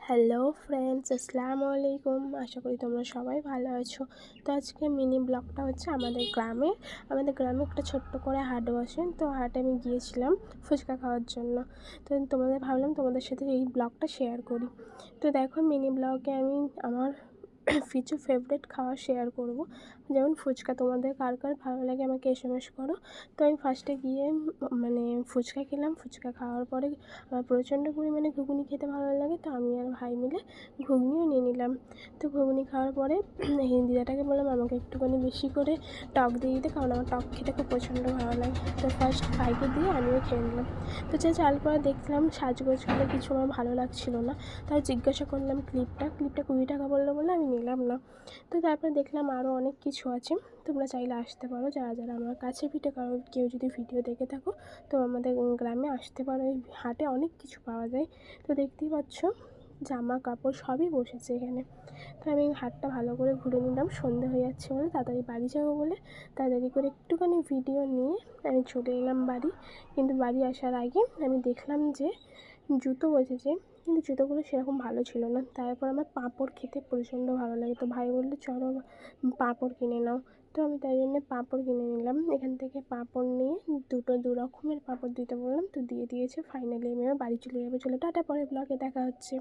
Hello friends, আসসালামু আলাইকুম। আশা করি তোমরা সবাই ভালো আছো। তো আজকে মিনি ব্লগটা হচ্ছে আমাদের গ্রামে একটা ছোট্ট করে হাট বসে। তো হাটে আমি গিয়েছিলাম ফুচকা খাওয়ার জন্য। তো ভাবলাম তোমাদের সাথে এই ব্লগটা শেয়ার করি। তো দেখো, মিনি ব্লগে আমি আমার কিছু ফেভারিট খাবার শেয়ার করব। যেমন ফুচকা, তোমাদের কার কার ভালো লাগে আমাকে এসএমএস করো। তো আমি ফার্স্টে গিয়ে ফুচকা খেলাম। ফুচকা খাওয়ার পরে আমার প্রচণ্ড পরিমাণে ঘুগনি খেতে ভালো লাগে, তো আমি আর ভাই মিলে ঘুগনিও নিয়ে নিলাম। তো ঘুগনি খাওয়ার পরে দিদাটাকে বললাম আমাকে একটুখানি বেশি করে টক দিয়ে দিতে, কারণ আমার টক খেতে খুব প্রচণ্ড ভালো লাগে। তো ফার্স্ট ভাইকে দিয়ে আমিও খেয়ে নিলাম। তো চাল পরে দেখলাম সাজগোজ করে কিছু আমার ভালো লাগছিল না, তাই জিজ্ঞাসা করলাম ক্লিপটা 20 টাকা বললো বলে আমি নিলাম না। তো তারপরে দেখলাম আরও অনেক কিছু আছে। তোমরা চাইলে আসতে পারো, যারা যারা আমার কাছে পিঠে কেউ যদি ভিডিও দেখে থাকো তো আমাদের গ্রামে আসতে পারো। এই হাটে অনেক কিছু পাওয়া যায়। তো দেখতেই পাচ্ছ জামা কাপড় সবই বসেছে এখানে। তো আমি হাটটা ভালো করে ঘুরে নিলাম। সন্ধে হয়ে যাচ্ছে বলে তাড়াতাড়ি বাড়ি যাবো বলে তাড়াতাড়ি করে একটুখানি ভিডিও নিয়ে আমি চলে এলাম বাড়ি। কিন্তু বাড়ি আসার আগে আমি দেখলাম যে জুতো বসেছে, কিন্তু জুতোগুলো সেরকম ভালো ছিল না। তারপর আমার পাঁপড় খেতে প্রচণ্ড ভালো লাগে, তো ভাই বললো চলো পাঁপড় কিনে নাও। তো আমি তাই জন্য পাঁপড় কিনে নিলাম। এখান থেকে পাঁপড় নিয়ে দু রকমের পাঁপড় দিতে বললাম, তো দিয়ে দিয়েছে। ফাইনালি আমি আমার বাড়ি চলে যাবো। চলো টাটা, পরের ব্লগে দেখা হচ্ছে।